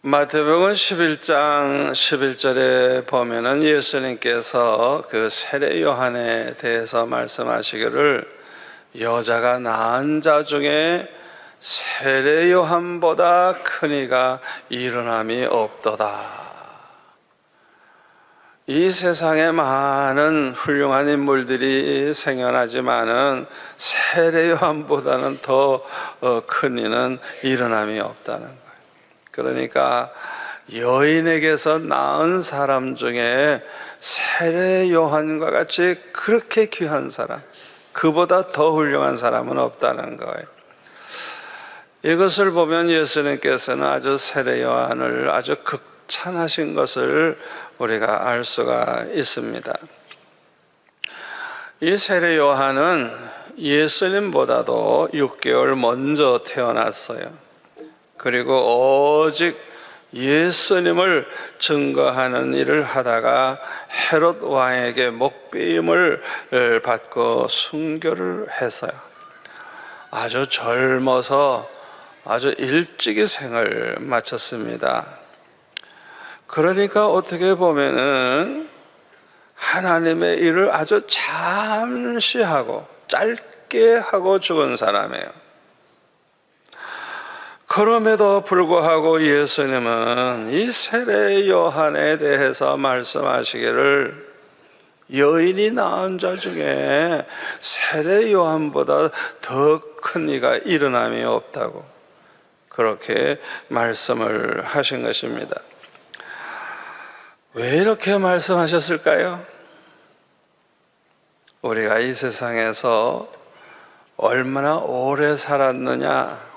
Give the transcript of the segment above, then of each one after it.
마태복음 11장 11절에 보면은 예수님께서 그 세례 요한에 대해서 말씀하시기를 여자가 낳은 자 중에 세례 요한보다 큰 이가 일어남이 없도다. 이 세상에 많은 훌륭한 인물들이 생겨나지만은 세례 요한보다는 더 큰 이는 일어남이 없다는 거예요. 그러니까 여인에게서 낳은 사람 중에 세례 요한과 같이 그렇게 귀한 사람, 그보다 더 훌륭한 사람은 없다는 거예요. 이것을 보면 예수님께서는 아주 세례 요한을 아주 극찬하신 것을 우리가 알 수가 있습니다. 이 세례 요한은 예수님보다도 6개월 먼저 태어났어요. 그리고 오직 예수님을 증거하는 일을 하다가 헤롯 왕에게 목배임을 받고 순교를 해서요. 아주 젊어서 아주 일찍이 생을 마쳤습니다. 그러니까 어떻게 보면은 하나님의 일을 아주 잠시 하고 짧게 하고 죽은 사람이에요. 그럼에도 불구하고 예수님은 이 세례 요한에 대해서 말씀하시기를 여인이 낳은 자 중에 세례 요한보다 더 큰 이가 일어남이 없다고 그렇게 말씀을 하신 것입니다. 왜 이렇게 말씀하셨을까요? 우리가 이 세상에서 얼마나 오래 살았느냐,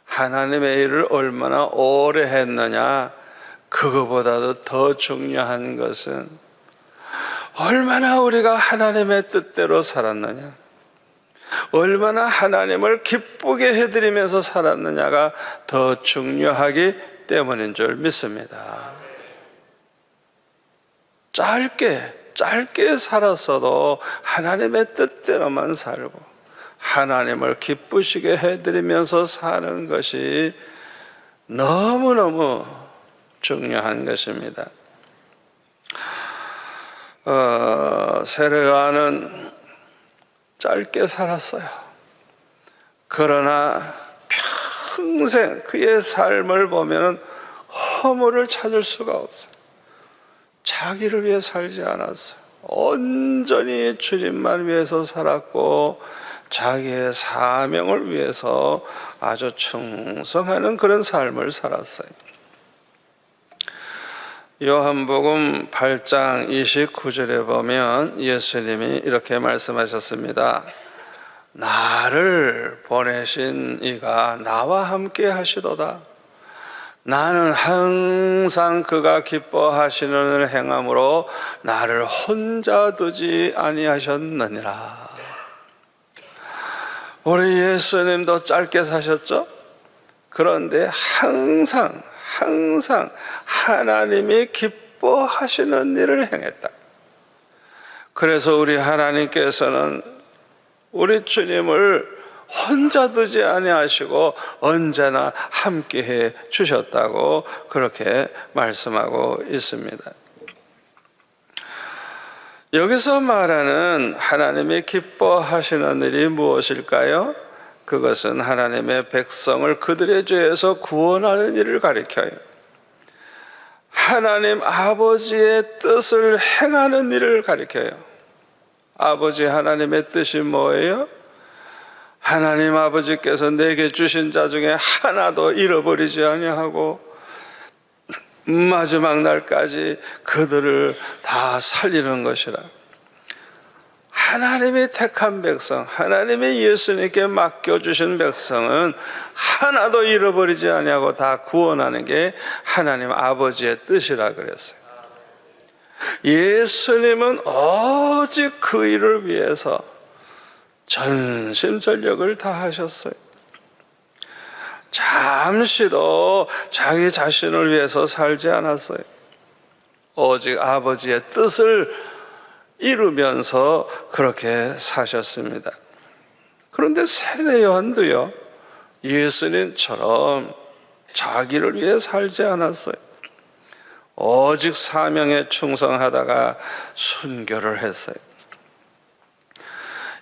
하나님의 일을 얼마나 오래 했느냐, 그거보다도 더 중요한 것은 얼마나 우리가 하나님의 뜻대로 살았느냐, 얼마나 하나님을 기쁘게 해드리면서 살았느냐가 더 중요하기 때문인 줄 믿습니다. 짧게 살았어도 하나님의 뜻대로만 살고 하나님을 기쁘시게 해드리면서 사는 것이 너무너무 중요한 것입니다. 세례 요한은 짧게 살았어요. 그러나 평생 그의 삶을 보면 허물을 찾을 수가 없어요. 자기를 위해 살지 않았어요. 온전히 주님만 위해서 살았고 자기의 사명을 위해서 아주 충성하는 그런 삶을 살았어요. 요한복음 8장 29절에 보면 예수님이 이렇게 말씀하셨습니다. 나를 보내신 이가 나와 함께 하시도다. 나는 항상 그가 기뻐하시는 일을 행함으로 나를 혼자 두지 아니하셨느니라. 우리 예수님도 짧게 사셨죠? 그런데 항상 하나님이 기뻐하시는 일을 행했다. 그래서 우리 하나님께서는 우리 주님을 혼자 두지 아니하시고 언제나 함께해 주셨다고 그렇게 말씀하고 있습니다. 여기서 말하는 하나님이 기뻐하시는 일이 무엇일까요? 그것은 하나님의 백성을 그들의 죄에서 구원하는 일을 가리켜요. 하나님 아버지의 뜻을 행하는 일을 가리켜요. 아버지 하나님의 뜻이 뭐예요? 하나님 아버지께서 내게 주신 자 중에 하나도 잃어버리지 아니하고 마지막 날까지 그들을 다 살리는 것이라. 하나님이 택한 백성, 하나님이 예수님께 맡겨주신 백성은 하나도 잃어버리지 아니하고 다 구원하는 게 하나님 아버지의 뜻이라 그랬어요. 예수님은 오직 그 일을 위해서 전심전력을 다하셨어요. 잠시도 자기 자신을 위해서 살지 않았어요. 오직 아버지의 뜻을 이루면서 그렇게 사셨습니다. 그런데 세례 요한도요, 예수님처럼 자기를 위해 살지 않았어요. 오직 사명에 충성하다가 순교를 했어요.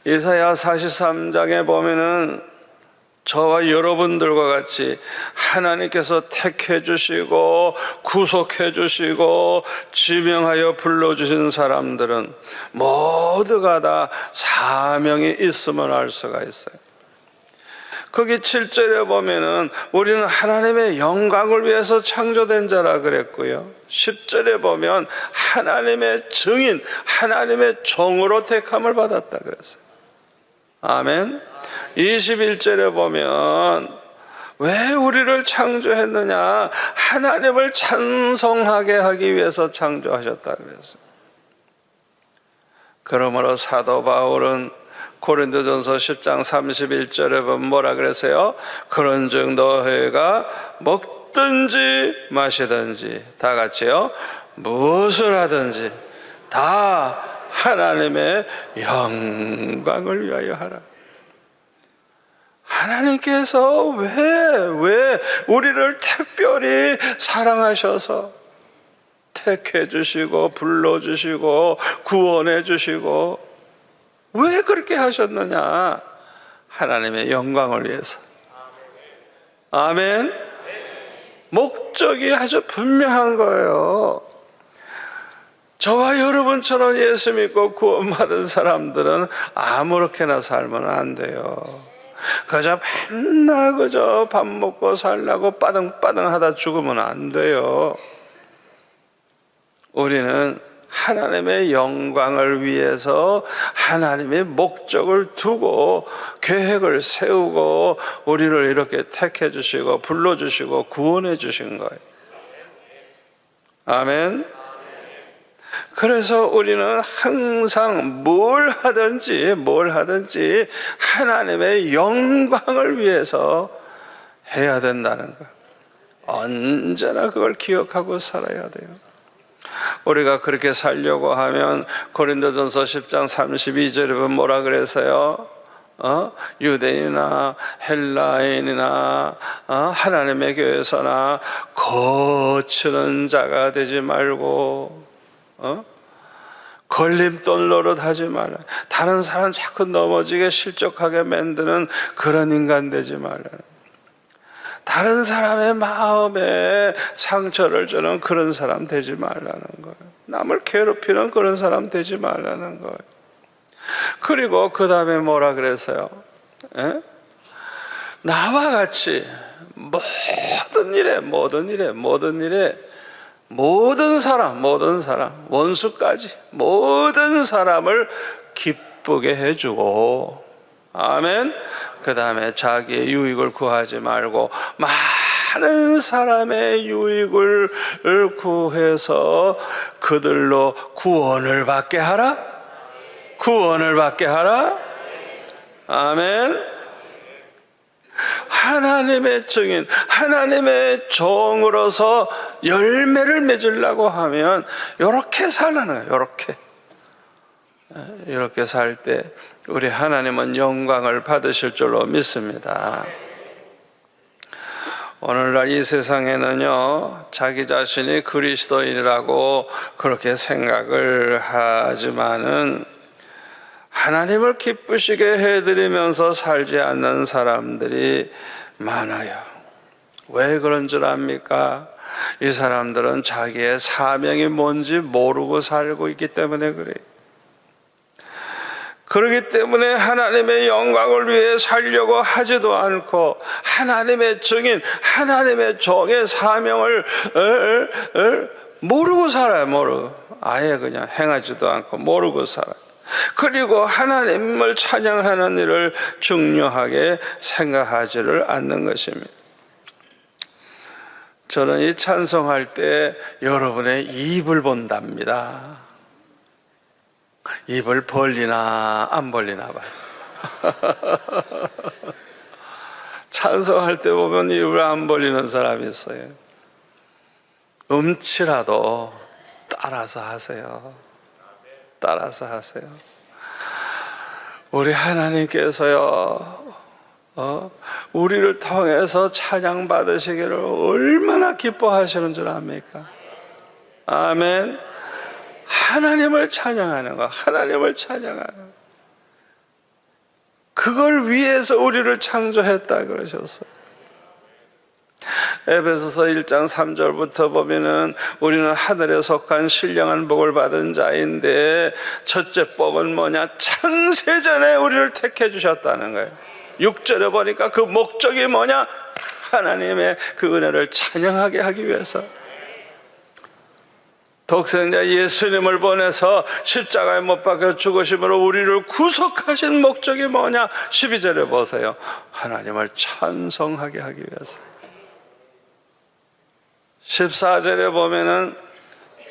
이사야 43장에 보면은 저와 여러분들과 같이 하나님께서 택해 주시고 구속해 주시고 지명하여 불러주신 사람들은 모두가 다 사명이 있음을 알 수가 있어요. 거기 7절에 보면은 우리는 하나님의 영광을 위해서 창조된 자라 그랬고요, 10절에 보면 하나님의 증인, 하나님의 종으로 택함을 받았다 그랬어요. 아멘. 21절에 보면 왜 우리를 창조했느냐, 하나님을 찬송하게 하기 위해서 창조하셨다 그랬어요. 그러므로 사도 바울은 고린도전서 10장 31절에 보면 뭐라 그랬어요? 그런즉 너희가 먹든지 마시든지 다 같이요, 무엇을 하든지 다 하나님의 영광을 위하여 하라. 하나님께서 왜 우리를 특별히 사랑하셔서 택해 주시고 불러주시고 구원해 주시고 왜 그렇게 하셨느냐? 하나님의 영광을 위해서. 아멘. 목적이 아주 분명한 거예요. 저와 여러분처럼 예수 믿고 구원받은 사람들은 아무렇게나 살면 안 돼요. 그저 맨날 그저 밥 먹고 살라고 빠등빠등 하다 죽으면 안 돼요. 우리는 하나님의 영광을 위해서 하나님의 목적을 두고 계획을 세우고 우리를 이렇게 택해 주시고 불러주시고 구원해 주신 거예요. 아멘. 그래서 우리는 항상 뭘 하든지 하나님의 영광을 위해서 해야 된다는 거, 언제나 그걸 기억하고 살아야 돼요. 우리가 그렇게 살려고 하면 고린도전서 10장 32절에 보면 뭐라 그래서요? 유대인이나 헬라인이나 하나님의 교회에서나 거치는 자가 되지 말고 걸림돌 노릇하지 말라. 다른 사람 자꾸 넘어지게 실족하게 만드는 그런 인간 되지 말라. 다른 사람의 마음에 상처를 주는 그런 사람 되지 말라는 거예요. 남을 괴롭히는 그런 사람 되지 말라는 거예요. 그리고 그 다음에 뭐라 그랬어요? 나와 같이 모든 일에 모든 사람 원수까지 모든 사람을 기쁘게 해주고, 아멘. 그 다음에 자기의 유익을 구하지 말고 많은 사람의 유익을 구해서 그들로 구원을 받게 하라. 아멘. 하나님의 증인, 하나님의 종으로서 열매를 맺으려고 하면 이렇게 살라는 거예요. 이렇게 살 때 우리 하나님은 영광을 받으실 줄로 믿습니다. 오늘날 이 세상에는요, 자기 자신이 그리스도인이라고 그렇게 생각을 하지만은 하나님을 기쁘시게 해드리면서 살지 않는 사람들이 많아요. 왜 그런 줄 압니까? 이 사람들은 자기의 사명이 뭔지 모르고 살고 있기 때문에 그래요. 그렇기 때문에 하나님의 영광을 위해 살려고 하지도 않고 하나님의 증인, 하나님의 종의 사명을 모르고 살아요. 아예 그냥 행하지도 않고 모르고 살아요. 그리고 하나님을 찬양하는 일을 중요하게 생각하지를 않는 것입니다. 저는 이 찬송할 때 여러분의 입을 본답니다. 입을 벌리나 안 벌리나 봐요. 찬송할 때 보면 입을 안 벌리는 사람이 있어요. 음치라도 따라서 하세요. 우리 하나님께서요, 우리를 통해서 찬양 받으시기를 얼마나 기뻐하시는 줄 압니까? 아멘. 하나님을 찬양하는 거, 하나님을 찬양하는 거. 그걸 위해서 우리를 창조했다 그러셨어요. 에베소서 1장 3절부터 보면은 우리는 하늘에 속한 신령한 복을 받은 자인데 첫째 복은 뭐냐? 창세전에 우리를 택해 주셨다는 거예요. 6절에 보니까 그 목적이 뭐냐? 하나님의 그 은혜를 찬양하게 하기 위해서 독생자 예수님을 보내서 십자가에 못 박혀 죽으심으로 우리를 구속하신 목적이 뭐냐? 12절에 보세요. 하나님을 찬송하게 하기 위해서. 14절에 보면은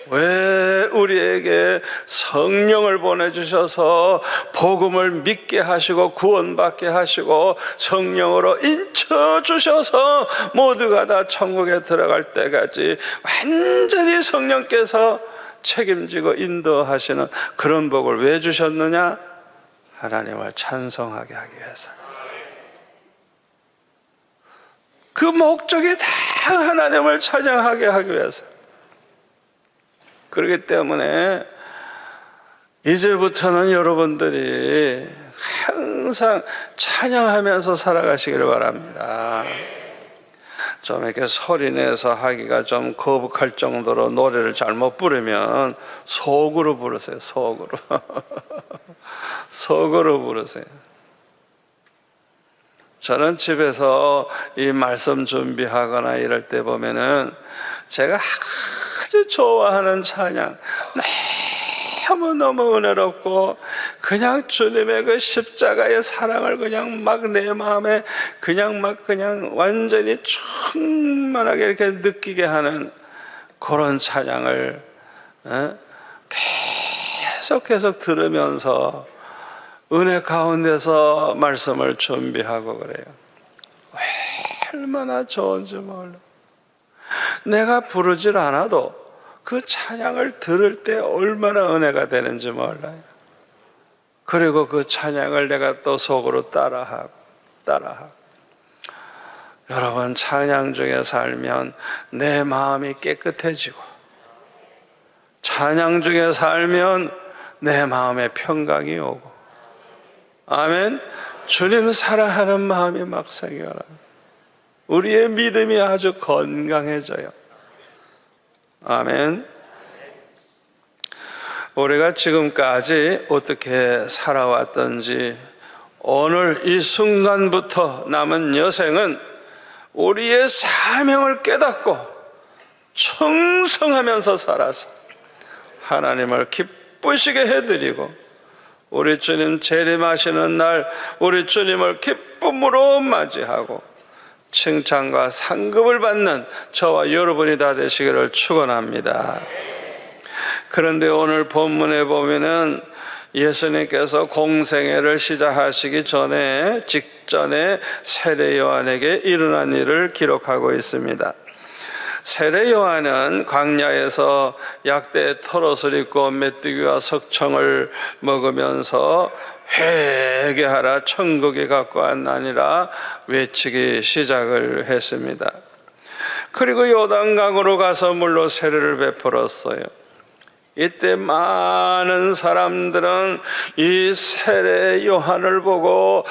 왜 우리에게 성령을 보내주셔서 복음을 믿게 하시고 구원받게 하시고 성령으로 인쳐주셔서 모두가 다 천국에 들어갈 때까지 완전히 성령께서 책임지고 인도하시는 그런 복을 왜 주셨느냐? 하나님을 찬송하게 하기 위해서. 그 목적이 다 하나님을 찬양하게 하기 위해서. 그렇기 때문에 이제부터는 여러분들이 항상 찬양하면서 살아가시기를 바랍니다. 좀 이렇게 소리내서 하기가 좀 거북할 정도로 노래를 잘못 부르면 속으로 부르세요. 속으로. 속으로 부르세요. 저는 집에서 이 말씀 준비하거나 이럴 때 보면은 제가 아주 좋아하는 찬양, 너무너무 은혜롭고 그냥 주님의 그 십자가의 사랑을 그냥 막 내 마음에 그냥 완전히 충만하게 이렇게 느끼게 하는 그런 찬양을 계속 들으면서 은혜 가운데서 말씀을 준비하고 그래요. 얼마나 좋은지 몰라. 내가 부르질 않아도 그 찬양을 들을 때 얼마나 은혜가 되는지 몰라요. 그리고 그 찬양을 내가 또 속으로 따라하고. 여러분, 찬양 중에 살면 내 마음이 깨끗해지고, 찬양 중에 살면 내 마음에 평강이 오고, 아멘. 주님 사랑하는 마음이 막 생겨나요. 우리의 믿음이 아주 건강해져요. 아멘. 우리가 지금까지 어떻게 살아왔던지 오늘 이 순간부터 남은 여생은 우리의 사명을 깨닫고 충성하면서 살아서 하나님을 기쁘시게 해드리고 우리 주님 재림하시는 날 우리 주님을 기쁨으로 맞이하고 칭찬과 상급을 받는 저와 여러분이 다 되시기를 축원합니다. 그런데 오늘 본문에 보면은 예수님께서 공생애를 시작하시기 직전에 세례 요한에게 일어난 일을 기록하고 있습니다. 세례 요한은 광야에서 약대의 털옷을 입고 메뚜기와 석청을 먹으면서 회개하라 천국이 가까웠나니라 외치기 시작을 했습니다. 그리고 요단강으로 가서 물로 세례를 베풀었어요. 이때 많은 사람들은 이 세례 요한을 보고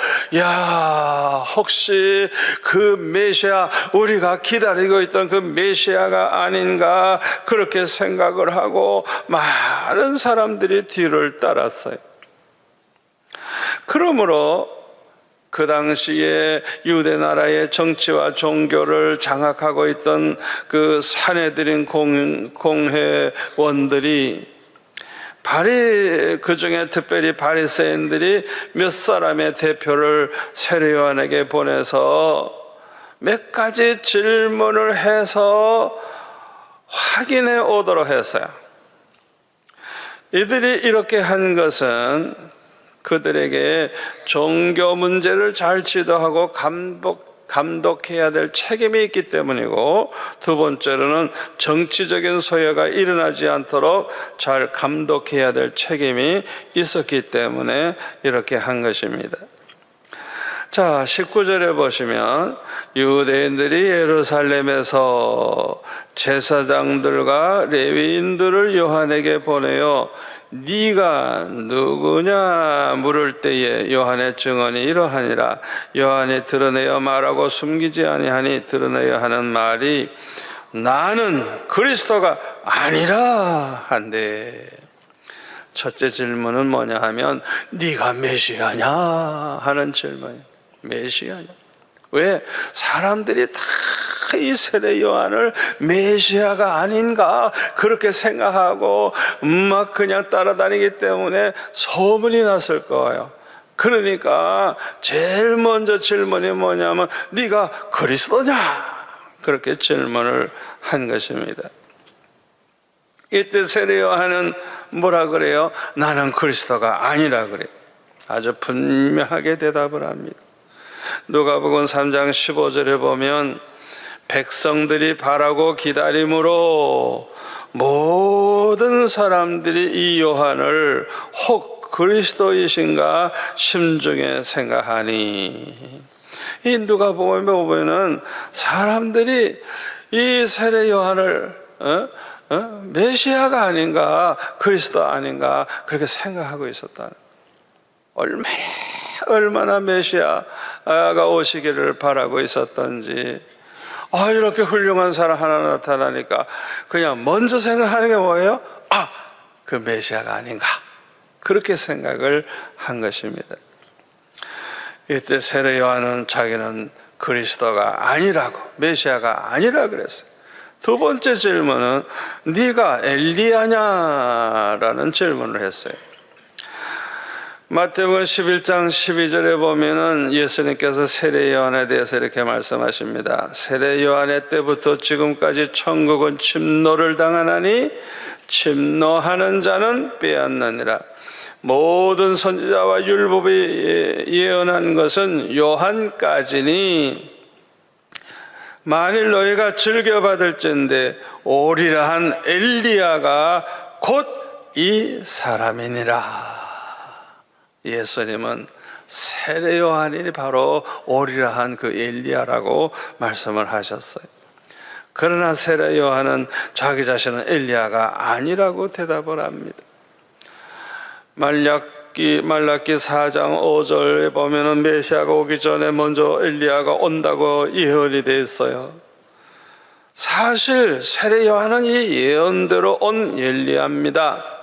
혹시 그 메시아, 우리가 기다리고 있던 그 메시아가 아닌가 그렇게 생각을 하고 많은 사람들이 뒤를 따랐어요. 그러므로 그 당시에 유대 나라의 정치와 종교를 장악하고 있던 그 산헤드린 공회원들이 그 중에 특별히 바리새인들이 몇 사람의 대표를 세례 요한에게 보내서 몇 가지 질문을 해서 확인해 오도록 했어요. 이들이 이렇게 한 것은 그들에게 종교 문제를 잘 지도하고 감독해야 될 책임이 있기 때문이고, 두 번째로는 정치적인 소요가 일어나지 않도록 잘 감독해야 될 책임이 있었기 때문에 이렇게 한 것입니다. 자, 19절에 보시면 유대인들이 예루살렘에서 제사장들과 레위인들을 요한에게 보내어 네가 누구냐 물을 때에 요한의 증언이 이러하니라. 요한이 드러내어 말하고 숨기지 아니하니 드러내어 하는 말이 나는 그리스도가 아니라 한데. 첫째 질문은 뭐냐 하면 네가 메시아냐 하는 질문이에요. 메시아냐. 왜? 사람들이 다 이 세례 요한을 메시아가 아닌가 그렇게 생각하고 막 그냥 따라다니기 때문에 소문이 났을 거예요. 그러니까 제일 먼저 질문이 뭐냐면 네가 그리스도냐 그렇게 질문을 한 것입니다. 이때 세례 요한은 뭐라 그래요? 나는 그리스도가 아니라 그래요. 아주 분명하게 대답을 합니다. 누가복음 3장 15절에 보면 백성들이 바라고 기다림으로 모든 사람들이 이 요한을 혹 그리스도이신가 심중에 생각하니. 이 누가복음에 보면은 사람들이 이 세례 요한을 메시아가 아닌가 그리스도 아닌가 그렇게 생각하고 있었다. 얼마나 메시아가 오시기를 바라고 있었던지. 이렇게 훌륭한 사람 하나 나타나니까 그냥 먼저 생각하는 게 뭐예요? 그 메시아가 아닌가 그렇게 생각을 한 것입니다. 이때 세례 요한은 자기는 그리스도가 아니라고 메시아가 아니라 그랬어요. 두 번째 질문은 네가 엘리야냐라는 질문을 했어요. 마태복음 11장 12절에 보면은 예수님께서 세례 요한에 대해서 이렇게 말씀하십니다. 세례 요한의 때부터 지금까지 천국은 침노를 당하나니 침노하는 자는 빼앗느니라. 모든 선지자와 율법이 예언한 것은 요한까지니 만일 너희가 즐겨받을진대 오리라 한 엘리야가 곧 이 사람이니라. 예수님은 세례 요한이 바로 오리라 한 그 엘리야라고 말씀을 하셨어요. 그러나 세례 요한은 자기 자신은 엘리야가 아니라고 대답을 합니다. 말라기 4장 5절에 보면은 메시아가 오기 전에 먼저 엘리야가 온다고 예언이 되어 있어요. 사실 세례 요한은 이 예언대로 온 엘리야입니다.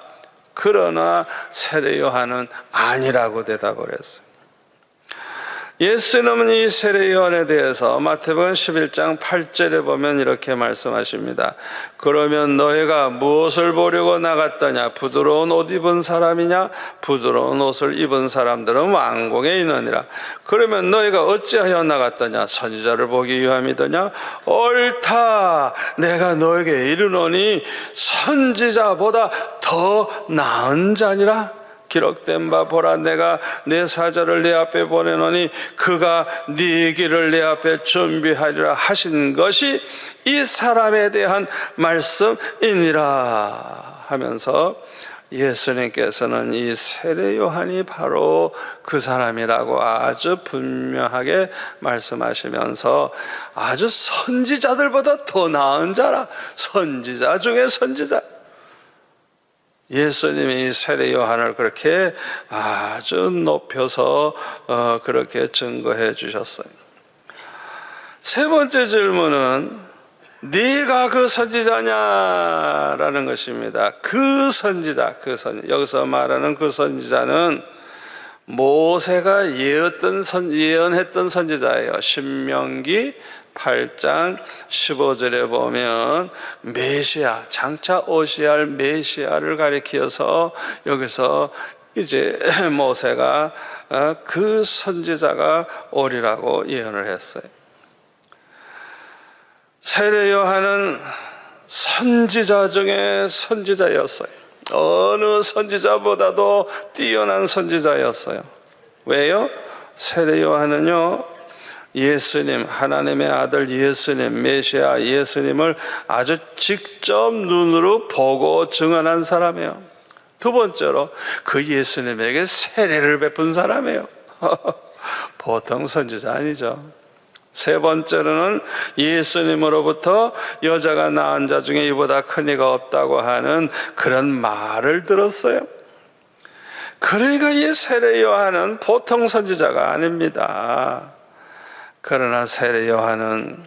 그러나 세례 요한은 아니라고 대답을 했어요. 예수님은 이 세례 요한에 대해서 마태복음 11장 8절에 보면 이렇게 말씀하십니다. 그러면 너희가 무엇을 보려고 나갔더냐? 부드러운 옷 입은 사람이냐? 부드러운 옷을 입은 사람들은 왕궁에 있느니라. 그러면 너희가 어찌하여 나갔더냐? 선지자를 보기 위함이더냐? 옳다. 내가 너에게 이르노니 선지자보다 더 나은 자니라. 기록된 바 보라 내가 내 사자를 내 앞에 보내노니 그가 네 길을 내 앞에 준비하리라 하신 것이 이 사람에 대한 말씀이니라 하면서 예수님께서는 이 세례 요한이 바로 그 사람이라고 아주 분명하게 말씀하시면서 아주 선지자들보다 더 나은 자라. 선지자 중에 선지자. 예수님이 세례 요한을 그렇게 아주 높여서 그렇게 증거해 주셨어요. 세 번째 질문은 네가 그 선지자냐라는 것입니다. 그 선지자. 여기서 말하는 그 선지자는 모세가 예언했던 선지자예요. 신명기 8장 15절에 보면 메시아, 장차 오셔야 할 메시아를 가리켜서 여기서 이제 모세가 그 선지자가 오리라고 예언을 했어요. 세례 요한은 선지자 중에 선지자였어요. 어느 선지자보다도 뛰어난 선지자였어요. 왜요? 세례 요한은요, 예수님, 하나님의 아들 예수님, 메시아 예수님을 아주 직접 눈으로 보고 증언한 사람이에요. 두 번째로 그 예수님에게 세례를 베푼 사람이에요. 보통 선지자 아니죠. 세 번째로는 예수님으로부터 여자가 낳은 자 중에 이보다 큰 이가 없다고 하는 그런 말을 들었어요. 그러니까 이 세례 요한은 보통 선지자가 아닙니다. 그러나 세례 요한은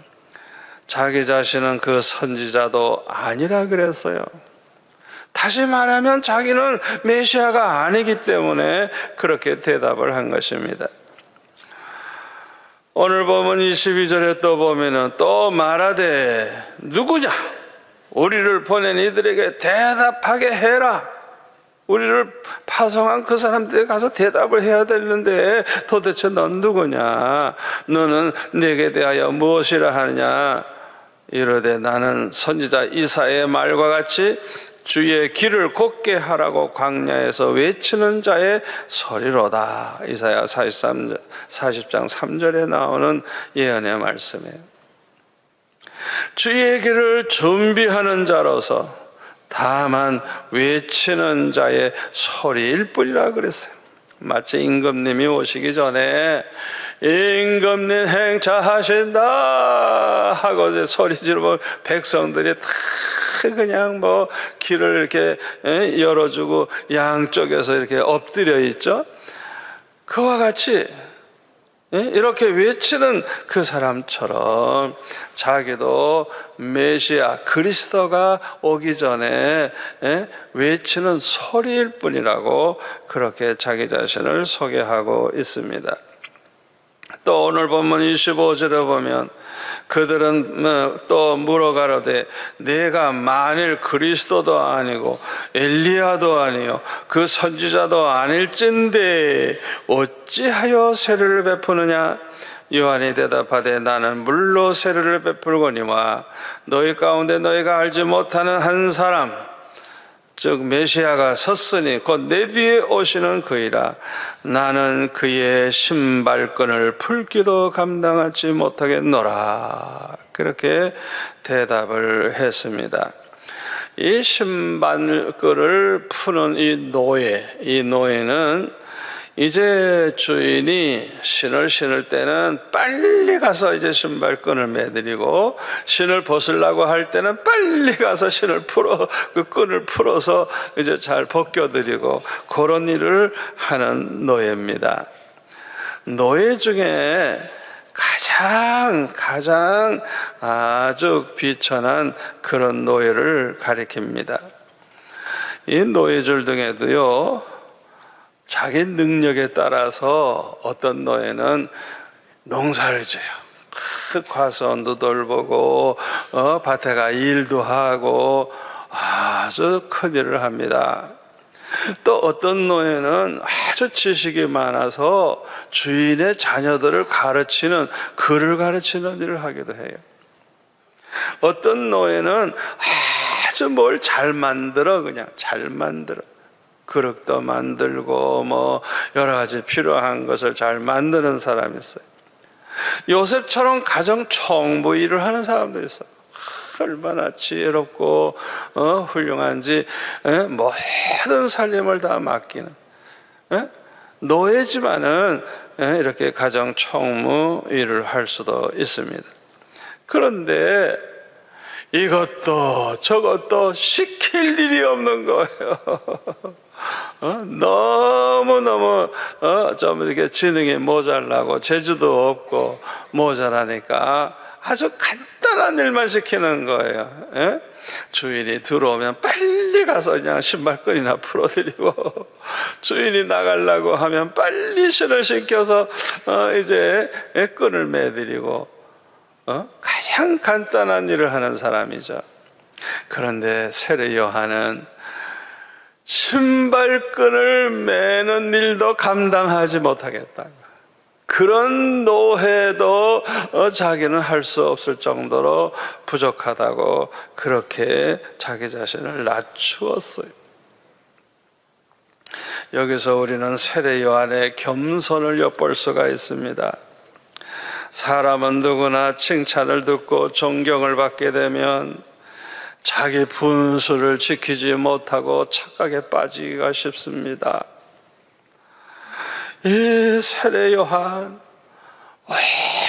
자기 자신은 그 선지자도 아니라 그랬어요. 다시 말하면 자기는 메시아가 아니기 때문에 그렇게 대답을 한 것입니다. 오늘 보면 22절에 또 보면은 또 말하되 누구냐? 우리를 보낸 이들에게 대답하게 해라. 우리를 파송한 그 사람들에게 가서 대답을 해야 되는데 도대체 넌 누구냐? 너는 내게 대하여 무엇이라 하느냐? 이르되 나는 선지자 이사야의 말과 같이 주의 길을 곧게 하라고 광야에서 외치는 자의 소리로다. 이사야 40장 3절에 나오는 예언의 말씀이에요. 주의 길을 준비하는 자로서 다만 외치는 자의 소리일 뿐이라 그랬어요. 마치 임금님이 오시기 전에 임금님 행차하신다 하고 이제 소리 지르면 백성들이 다 그냥 뭐 길을 이렇게 열어주고 양쪽에서 이렇게 엎드려 있죠. 그와 같이 이렇게 외치는 그 사람처럼 자기도 메시아 그리스도가 오기 전에 외치는 소리일 뿐이라고 그렇게 자기 자신을 소개하고 있습니다. 또 오늘 본문 25절에 보면 그들은 또 물어가로되 내가 만일 그리스도도 아니고 엘리야도 아니요 그 선지자도 아닐진데 어찌하여 세례를 베푸느냐? 요한이 대답하되 나는 물로 세례를 베풀거니와 너희 가운데 너희가 알지 못하는 한 사람 즉 메시아가 섰으니 곧 내 뒤에 오시는 그이라. 나는 그의 신발끈을 풀기도 감당하지 못하겠노라. 그렇게 대답을 했습니다. 이 신발끈을 푸는 이 노예는 이제 주인이 신을 신을 때는 빨리 가서 이제 신발끈을 매드리고 신을 벗으려고 할 때는 빨리 가서 그 끈을 풀어서 이제 잘 벗겨드리고 그런 일을 하는 노예입니다. 노예 중에 가장 아주 비천한 그런 노예를 가리킵니다. 이 노예줄 중에도요 자기 능력에 따라서 어떤 노예는 농사를 지어요. 과수원도 돌보고 밭에 가 일도 하고 아주 큰 일을 합니다. 또 어떤 노예는 아주 지식이 많아서 주인의 자녀들을 가르치는 글을 가르치는 일을 하기도 해요. 어떤 노예는 아주 뭘 잘 만들어 그릇도 만들고 뭐 여러 가지 필요한 것을 잘 만드는 사람이 있어요. 요셉처럼 가정 총무 일을 하는 사람도 있어요. 얼마나 지혜롭고 훌륭한지 모든 살림을 다 맡기는 노예지만은 이렇게 가정 총무 일을 할 수도 있습니다. 그런데 이것도 저것도 시킬 일이 없는 거예요. 너무너무 좀 이렇게 지능이 모자라고 재주도 없고 모자라니까 아주 간단한 일만 시키는 거예요. 주인이 들어오면 빨리 가서 그냥 신발끈이나 풀어드리고 주인이 나가려고 하면 빨리 신을 신겨서 이제 끈을 매드리고 가장 간단한 일을 하는 사람이죠. 그런데 세례 요한은 신발끈을 매는 일도 감당하지 못하겠다. 그런 노예도 자기는 할 수 없을 정도로 부족하다고 그렇게 자기 자신을 낮추었어요. 여기서 우리는 세례 요한의 겸손을 엿볼 수가 있습니다. 사람은 누구나 칭찬을 듣고 존경을 받게 되면 자기 분수를 지키지 못하고 착각에 빠지기가 쉽습니다. 이 세례 요한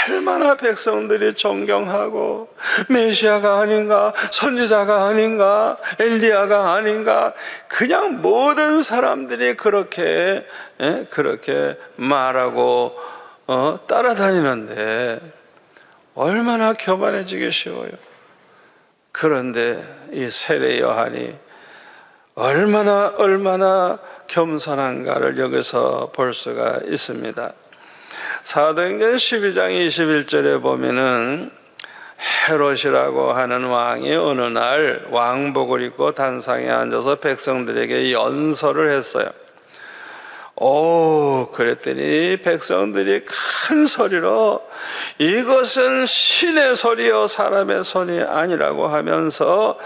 얼마나 백성들이 존경하고 메시아가 아닌가, 선지자가 아닌가, 엘리야가 아닌가, 그냥 모든 사람들이 그렇게 말하고 따라다니는데 얼마나 교만해지기 쉬워요. 그런데 이 세례 요한이 얼마나 겸손한가를 여기서 볼 수가 있습니다. 사도행전 12장 21절에 보면은 헤롯이라고 하는 왕이 어느 날 왕복을 입고 단상에 앉아서 백성들에게 연설을 했어요. 그랬더니 백성들이 큰 소리로 이것은 신의 소리요 사람의 손이 아니라고 하면서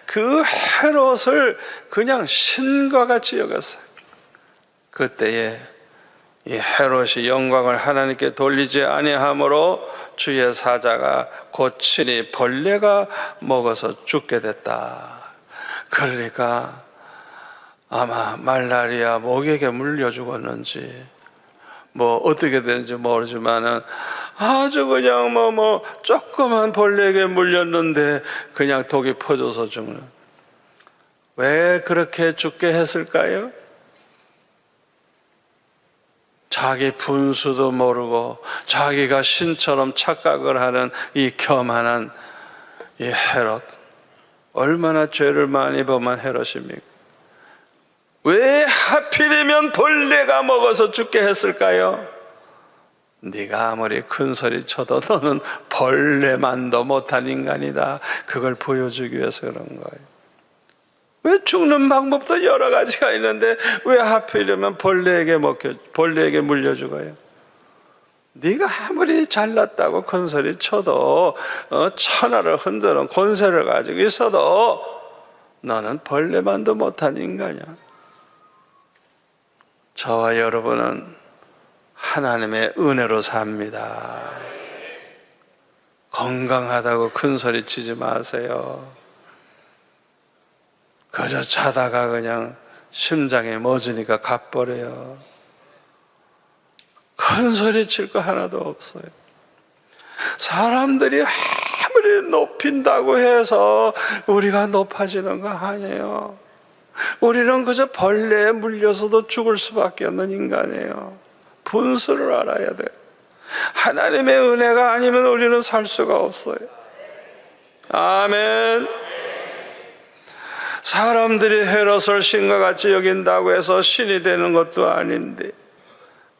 그 헤롯을 그냥 신과 같이 여겼어요. 그때에 이 헤롯이 영광을 하나님께 돌리지 아니하므로 주의 사자가 곧 친히 벌레가 먹어서 죽게 됐다. 그러니까 아마 말라리아 목에게 물려 죽었는지 뭐 어떻게 되는지 모르지만은 아주 그냥 조그만 벌레에게 물렸는데 그냥 독이 퍼져서 죽는. 왜 그렇게 죽게 했을까요? 자기 분수도 모르고 자기가 신처럼 착각을 하는 이 교만한 이 헤롯, 얼마나 죄를 많이 범한 헤롯입니까? 왜 하필이면 벌레가 먹어서 죽게 했을까요? 네가 아무리 큰 소리 쳐도 너는 벌레만도 못한 인간이다. 그걸 보여주기 위해서 그런 거예요. 왜 죽는 방법도 여러 가지가 있는데 왜 하필이면 벌레에게 물려 죽어요? 네가 아무리 잘났다고 큰 소리 쳐도 천하를 흔드는 권세를 가지고 있어도 너는 벌레만도 못한 인간이야. 저와 여러분은 하나님의 은혜로 삽니다. 건강하다고 큰 소리 치지 마세요. 그저 자다가 그냥 심장이 멎으니까 가버려요. 큰 소리 칠 거 하나도 없어요. 사람들이 아무리 높인다고 해서 우리가 높아지는 거 아니에요. 우리는 그저 벌레에 물려서도 죽을 수밖에 없는 인간이에요. 분수를 알아야 돼요. 하나님의 은혜가 아니면 우리는 살 수가 없어요. 아멘. 사람들이 헤롯을 신과 같이 여긴다고 해서 신이 되는 것도 아닌데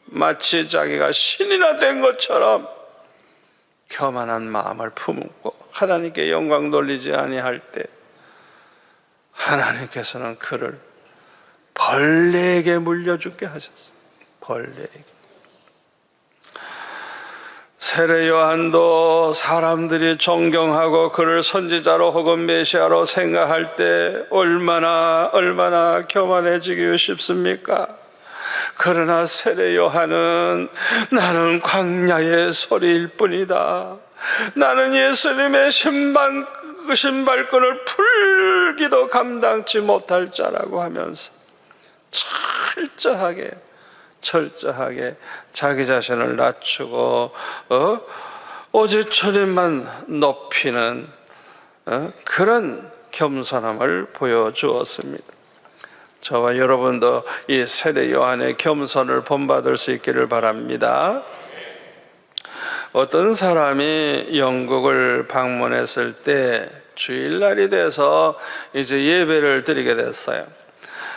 마치 자기가 신이나 된 것처럼 교만한 마음을 품고 하나님께 영광 돌리지 아니할 때 하나님께서는 그를 벌레에게 물려 죽게 하셨어요. 벌레에게. 세례 요한도 사람들이 존경하고 그를 선지자로 혹은 메시아로 생각할 때 얼마나 교만해지기 쉽습니까? 그러나 세례 요한은 나는 광야의 소리일 뿐이다. 나는 예수님의 신발끈을 풀기도 감당치 못할 자라고 하면서 철저하게 자기 자신을 낮추고 오직 주님만 높이는 그런 겸손함을 보여주었습니다. 저와 여러분도 이 세례 요한의 겸손을 본받을 수 있기를 바랍니다. 어떤 사람이 영국을 방문했을 때 주일날이 돼서 이제 예배를 드리게 됐어요.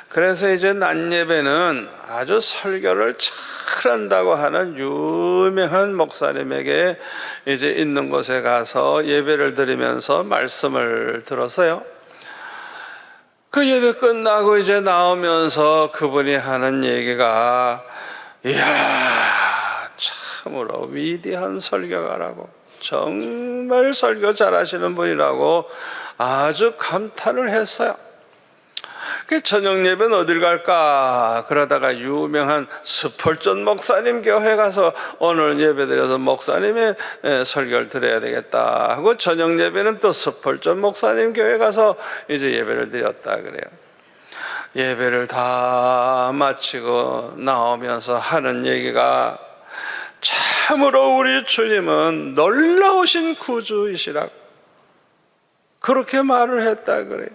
그래서 이제 낮 예배는 아주 설교를 잘한다고 하는 유명한 목사님에게 이제 있는 곳에 가서 예배를 드리면서 말씀을 들었어요. 그 예배 끝나고 이제 나오면서 그분이 하는 얘기가 이야 참으로 위대한 설교가라고, 정말 설교 잘하시는 분이라고 아주 감탄을 했어요. 그 저녁 예배는 어딜 갈까 그러다가 유명한 스펄전 목사님 교회 가서 오늘 예배 드려서 목사님의 설교를 드려야 되겠다 하고 저녁 예배는 또 스펄전 목사님 교회 가서 이제 예배를 드렸다 그래요. 예배를 다 마치고 나오면서 하는 얘기가 참으로 우리 주님은 놀라우신 구주이시라고 그렇게 말을 했다 그래요.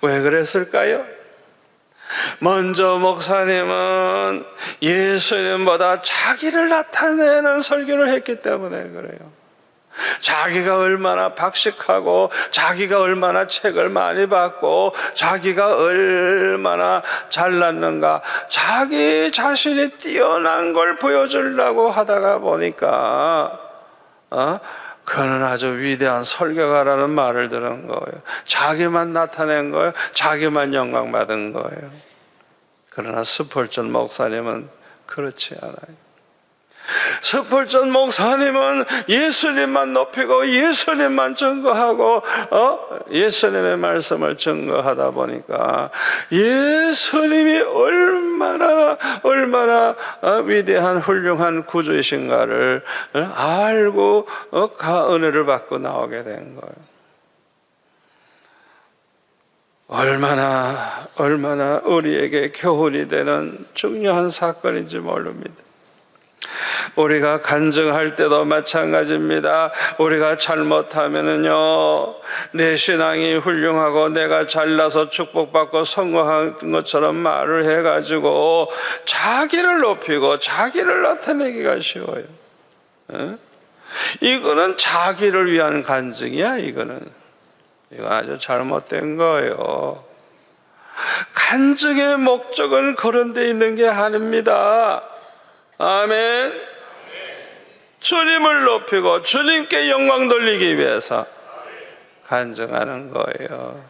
왜 그랬을까요? 먼저 목사님은 예수님보다 자기를 나타내는 설교를 했기 때문에 그래요. 자기가 얼마나 박식하고 자기가 얼마나 책을 많이 받고 자기가 얼마나 잘났는가 자기 자신이 뛰어난 걸 보여주려고 하다가 보니까 그는 아주 위대한 설교가라는 말을 들은 거예요. 자기만 나타낸 거예요. 자기만 영광 받은 거예요. 그러나 스펄전 목사님은 그렇지 않아요. 스펄전 목사님은 예수님만 높이고 예수님만 증거하고 예수님의 말씀을 증거하다 보니까 예수님이 얼마나 위대한 훌륭한 구주이신가를 알고 은혜를 받고 나오게 된 거예요. 얼마나 우리에게 교훈이 되는 중요한 사건인지 모릅니다. 우리가 간증할 때도 마찬가지입니다. 우리가 잘못하면은요, 내 신앙이 훌륭하고 내가 잘나서 축복받고 성공한 것처럼 말을 해가지고 자기를 높이고 자기를 나타내기가 쉬워요. 이거는 자기를 위한 간증이야. 이건 아주 잘못된 거예요. 간증의 목적은 그런 데 있는 게 아닙니다. 아멘. 주님을 높이고 주님께 영광 돌리기 위해서 간증하는 거예요.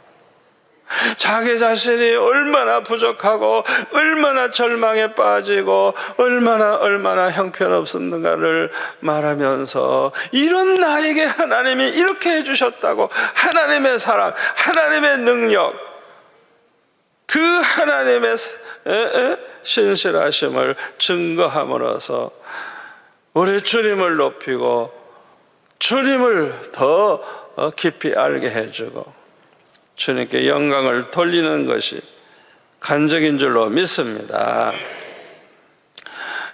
자기 자신이 얼마나 부족하고 얼마나 절망에 빠지고 얼마나 형편없었는가를 말하면서 이런 나에게 하나님이 이렇게 해주셨다고 하나님의 사랑, 하나님의 능력, 그 하나님의 신실하심을 증거함으로써 우리 주님을 높이고 주님을 더 깊이 알게 해주고 주님께 영광을 돌리는 것이 간증인 줄로 믿습니다.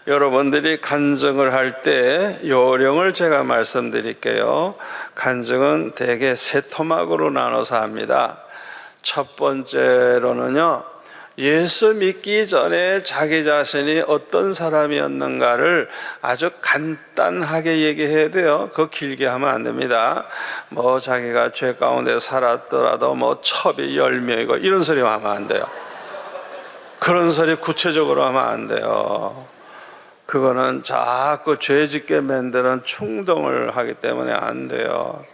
여러분들이 간증을 할 때 요령을 제가 말씀드릴게요. 간증은 대개 세 토막으로 나눠서 합니다. 첫 번째로는요, 예수 믿기 전에 자기 자신이 어떤 사람이었는가를 아주 간단하게 얘기해야 돼요. 그거 길게 하면 안 됩니다. 뭐 자기가 죄 가운데 살았더라도 뭐 첩이 10명이고 이런 소리 하면 안 돼요. 그런 소리 구체적으로 하면 안 돼요. 그거는 자꾸 죄 짓게 만드는 충동을 하기 때문에 안 돼요.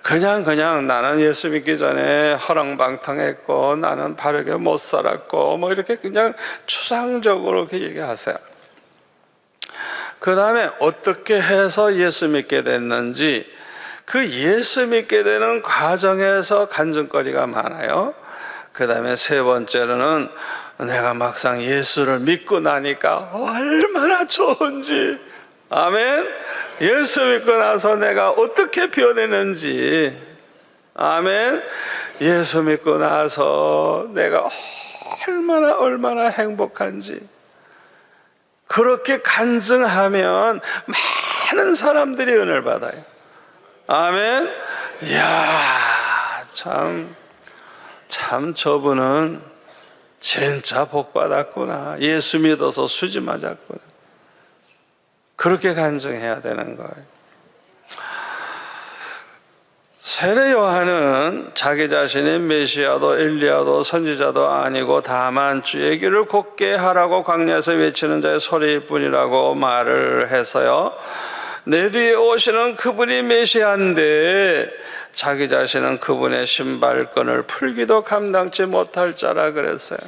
그냥 나는 예수 믿기 전에 허랑방탕했고 나는 바르게 못 살았고 뭐 이렇게 그냥 추상적으로 이렇게 얘기하세요. 그 다음에 어떻게 해서 예수 믿게 됐는지 그 예수 믿게 되는 과정에서 간증거리가 많아요. 그 다음에 세 번째로는 내가 막상 예수를 믿고 나니까 얼마나 좋은지, 아멘. 예수 믿고 나서 내가 어떻게 변했는지, 아멘. 예수 믿고 나서 내가 얼마나 행복한지, 그렇게 간증하면 많은 사람들이 은혜를 받아요. 아멘. 이야, 참 저분은 진짜 복 받았구나. 예수 믿어서 수지 맞았구나. 그렇게 간증해야 되는 거예요. 세례 요한은 자기 자신이 메시아도 엘리야도 선지자도 아니고 다만 주의 길을 곧게 하라고 광야에서 외치는 자의 소리뿐이라고 말을 해서요, 내 뒤에 오시는 그분이 메시아인데 자기 자신은 그분의 신발끈을 풀기도 감당치 못할 자라 그랬어요.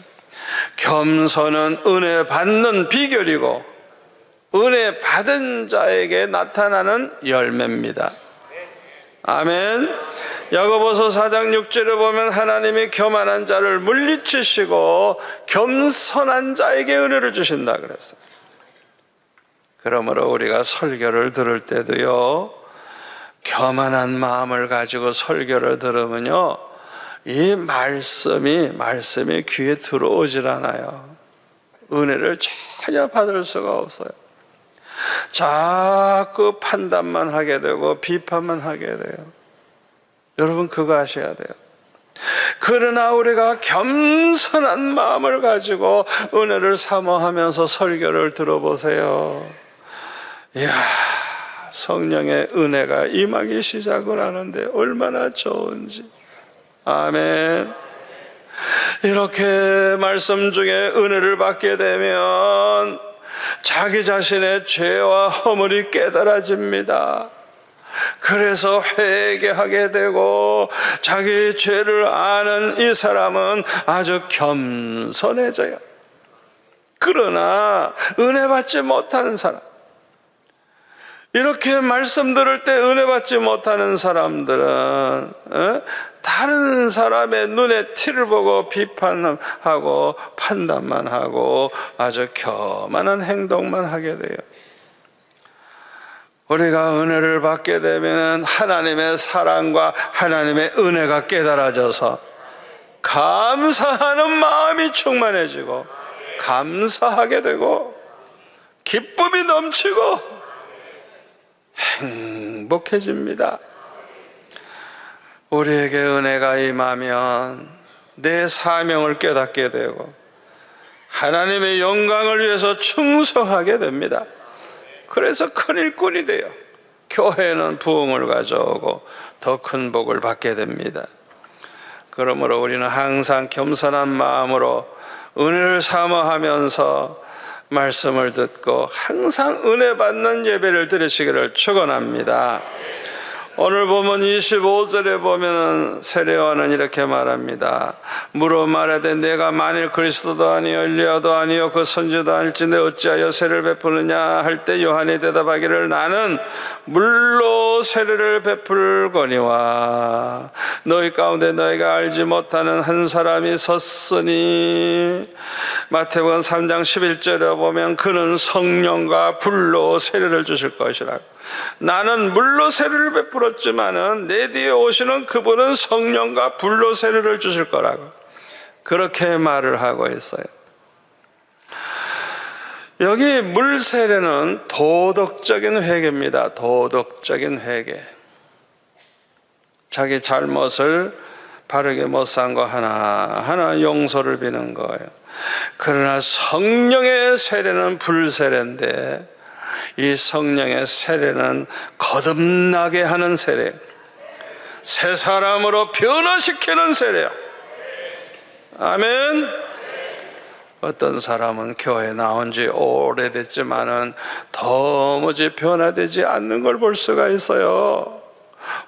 겸손은 은혜 받는 비결이고 은혜 받은 자에게 나타나는 열매입니다. 아멘. 야고보서 4장 6절에 보면 하나님이 교만한 자를 물리치시고 겸손한 자에게 은혜를 주신다 그랬어요. 그러므로 우리가 설교를 들을 때도요, 교만한 마음을 가지고 설교를 들으면요, 이 말씀이 귀에 들어오질 않아요. 은혜를 전혀 받을 수가 없어요. 자꾸 판단만 하게 되고 비판만 하게 돼요. 여러분 그거 아셔야 돼요. 그러나 우리가 겸손한 마음을 가지고 은혜를 사모하면서 설교를 들어보세요. 이야, 성령의 은혜가 임하기 시작을 하는데 얼마나 좋은지. 아멘. 이렇게 말씀 중에 은혜를 받게 되면 자기 자신의 죄와 허물이 깨달아집니다. 그래서 회개하게 되고 자기 죄를 아는 이 사람은 아주 겸손해져요. 그러나 은혜 받지 못하는 사람, 이렇게 말씀 들을 때 은혜 받지 못하는 사람들은 다른 사람의 눈에 티를 보고 비판하고 판단만 하고 아주 교만한 행동만 하게 돼요. 우리가 은혜를 받게 되면 하나님의 사랑과 하나님의 은혜가 깨달아져서 감사하는 마음이 충만해지고 감사하게 되고 기쁨이 넘치고 행복해집니다. 우리에게 은혜가 임하면 내 사명을 깨닫게 되고 하나님의 영광을 위해서 충성하게 됩니다. 그래서 큰 일꾼이 돼요. 교회는 부흥을 가져오고 더 큰 복을 받게 됩니다. 그러므로 우리는 항상 겸손한 마음으로 은혜를 사모하면서 말씀을 듣고 항상 은혜 받는 예배를 드리시기를 축원합니다. 오늘 보면 25절에 보면은 세례요한은 이렇게 말합니다. 물어 말하되 내가 만일 그리스도도 아니요 엘리야도 아니요 그 선지자도 아닐진데 어찌하여 세례를 베푸느냐 할 때 요한이 대답하기를 나는 물로 세례를 베풀거니와 너희 가운데 너희가 알지 못하는 한 사람이 섰으니. 마태복음 3장 11절에 보면 그는 성령과 불로 세례를 주실 것이라. 나는 물로 세례를 베풀었지만은 내 뒤에 오시는 그분은 성령과 불로 세례를 주실 거라고 그렇게 말을 하고 있어요. 여기 물 세례는 도덕적인 회개입니다. 도덕적인 회개. 자기 잘못을 바르게 못 산 거 하나하나 용서를 비는 거예요. 그러나 성령의 세례는 불세례인데 이 성령의 세례는 거듭나게 하는 세례, 새 사람으로 변화시키는 세례요. 아멘. 어떤 사람은 교회 나온 지 오래됐지만은 도무지 변화되지 않는 걸 볼 수가 있어요.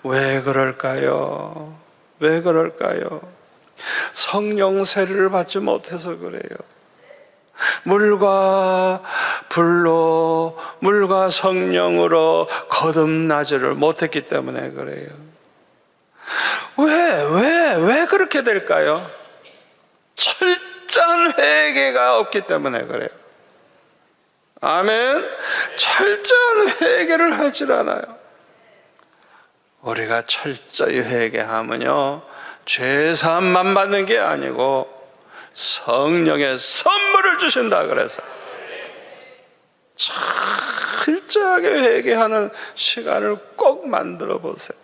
왜 그럴까요? 왜 그럴까요? 성령 세례를 받지 못해서 그래요. 물과 불로, 물과 성령으로 거듭나지를 못했기 때문에 그래요. 왜 그렇게 될까요? 철저한 회개가 없기 때문에 그래요. 아멘. 철저한 회개를 하질 않아요. 우리가 철저히 회개하면요, 죄사함만 받는 게 아니고 성령의 선물을 주신다 그래서 철저하게 회개하는 시간을 꼭 만들어 보세요.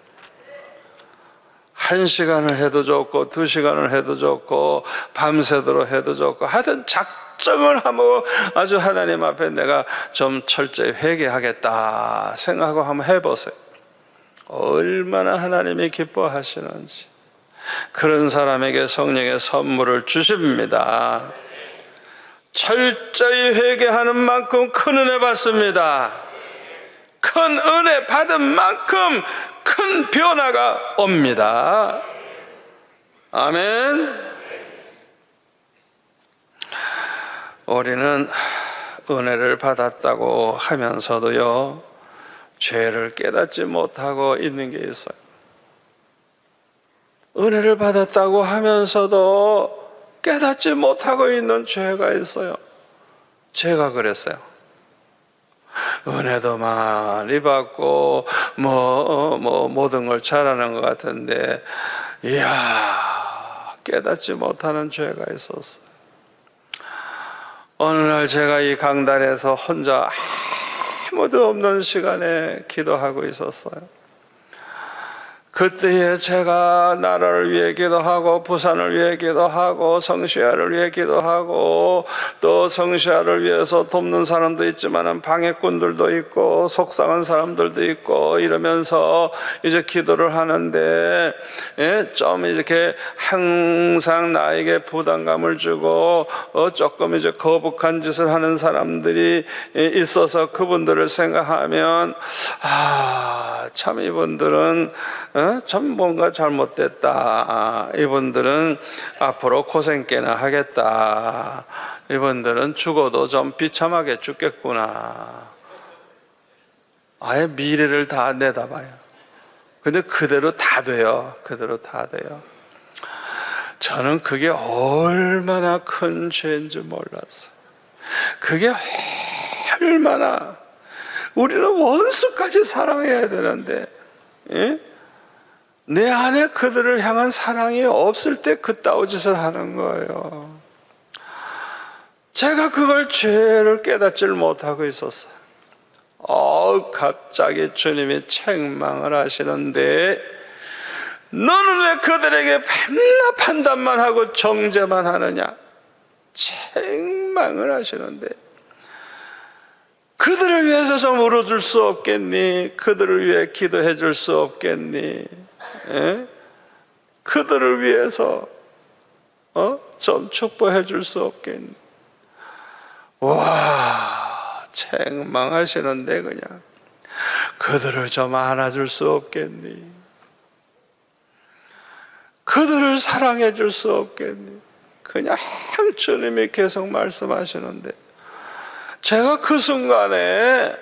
1시간을 해도 좋고 2시간을 해도 좋고 밤새도록 해도 좋고 하여튼 작정을 하고 아주 하나님 앞에 내가 좀 철저히 회개하겠다 생각하고 한번 해보세요. 얼마나 하나님이 기뻐하시는지. 그런 사람에게 성령의 선물을 주십니다. 철저히 회개하는 만큼 큰 은혜 받습니다. 큰 은혜 받은 만큼 큰 변화가 옵니다. 아멘. 우리는 은혜를 받았다고 하면서도요, 죄를 깨닫지 못하고 있는 게 있어요. 은혜를 받았다고 하면서도 깨닫지 못하고 있는 죄가 있어요. 제가 그랬어요. 은혜도 많이 받고 모든 걸 잘하는 것 같은데, 이야, 깨닫지 못하는 죄가 있었어요. 어느 날 제가 이 강단에서 혼자 아무도 없는 시간에 기도하고 있었어요. 그때에 제가 나라를 위해 기도하고 부산을 위해 기도하고 성시아를 위해 기도하고 또 성시아를 위해서 돕는 사람도 있지만 방해꾼들도 있고 속상한 사람들도 있고 이러면서 이제 기도를 하는데 좀 이렇게 항상 나에게 부담감을 주고 조금 이제 거북한 짓을 하는 사람들이 있어서 그분들을 생각하면 참 이분들은 참 뭔가 잘못됐다. 이분들은 앞으로 고생 꽤나 하겠다. 이분들은 죽어도 좀 비참하게 죽겠구나. 아예 미래를 다 내다봐요. 근데 그대로 다 돼요. 그대로 다 돼요. 저는 그게 얼마나 큰 죄인지 몰랐어요. 그게 얼마나 우리는 원수까지 사랑해야 되는데 내 안에 그들을 향한 사랑이 없을 때 그따위 짓을 하는 거예요. 제가 그걸 죄를 깨닫지를 못하고 있었어요. 갑자기 주님이 책망을 하시는데 너는 왜 그들에게 밤낮 판단만 하고 정죄만 하느냐? 책망을 하시는데 그들을 위해서 좀 울어줄 수 없겠니? 그들을 위해 기도해 줄 수 없겠니? 그들을 위해서 좀 축복해 줄 수 없겠니? 와, 책망하시는데 그냥 그들을 좀 안아줄 수 없겠니? 그들을 사랑해 줄 수 없겠니? 그냥 주님이 계속 말씀하시는데 제가 그 순간에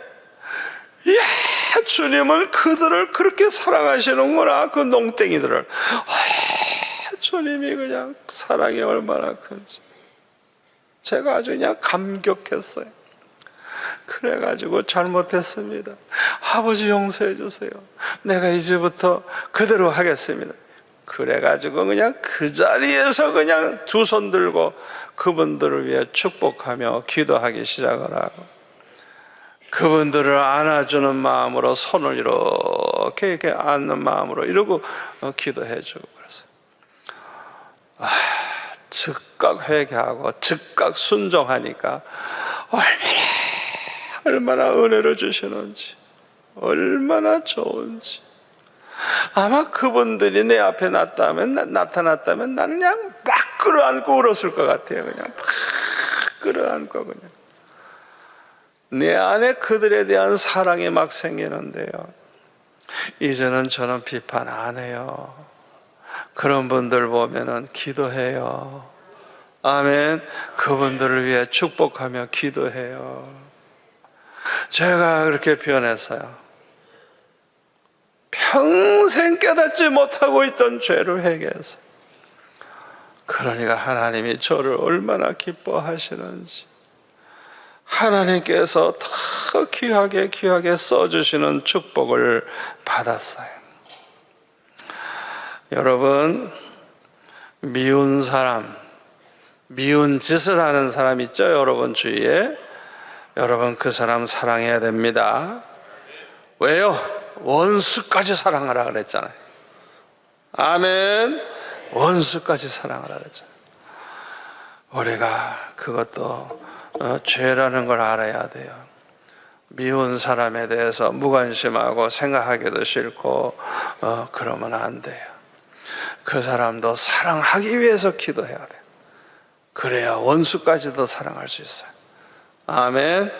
주님은 그들을 그렇게 사랑하시는구나. 그 농땡이들을 주님이 그냥 사랑이 얼마나 큰지 제가 아주 그냥 감격했어요. 그래가지고 잘못했습니다. 아버지 용서해 주세요. 내가 이제부터 그대로 하겠습니다. 그래가지고 그냥 그 자리에서 그냥 두 손 들고 그분들을 위해 축복하며 기도하기 시작을 하고 그분들을 안아주는 마음으로 손을 이렇게 안는 마음으로 이러고 기도해주고 그래서 즉각 회개하고 즉각 순종하니까 얼마나 은혜를 주시는지 얼마나 좋은지. 아마 그분들이 내 앞에 나타났다면 나는 그냥 막 끌어안고 울었을 것 같아요. 그냥 막 끌어안고 그냥 내 안에 그들에 대한 사랑이 막 생기는데요. 이제는 저는 비판 안 해요. 그런 분들 보면은 기도해요. 아멘. 그분들을 위해 축복하며 기도해요. 제가 그렇게 변했어요. 평생 깨닫지 못하고 있던 죄를 회개해서. 그러니까 하나님이 저를 얼마나 기뻐하시는지 하나님께서 더 귀하게 써주시는 축복을 받았어요. 여러분, 미운 사람, 미운 짓을 하는 사람 있죠? 여러분 주위에. 여러분 그 사람 사랑해야 됩니다. 왜요? 원수까지 사랑하라 그랬잖아요. 아멘. 원수까지 사랑하라 그랬잖아요. 우리가 그것도 죄라는 걸 알아야 돼요. 미운 사람에 대해서 무관심하고 생각하기도 싫고 그러면 안 돼요. 그 사람도 사랑하기 위해서 기도해야 돼요. 그래야 원수까지도 사랑할 수 있어요. 아멘.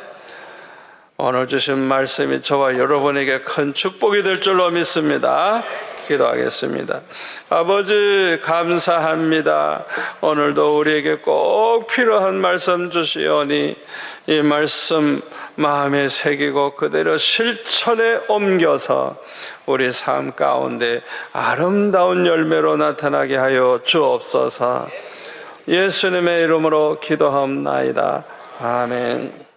오늘 주신 말씀이 저와 여러분에게 큰 축복이 될 줄로 믿습니다. 기도하겠습니다. 아버지 감사합니다. 오늘도 우리에게 꼭 필요한 말씀 주시오니 이 말씀 마음에 새기고 그대로 실천에 옮겨서 우리 삶 가운데 아름다운 열매로 나타나게 하여 주옵소서. 예수님의 이름으로 기도하옵나이다. 아멘.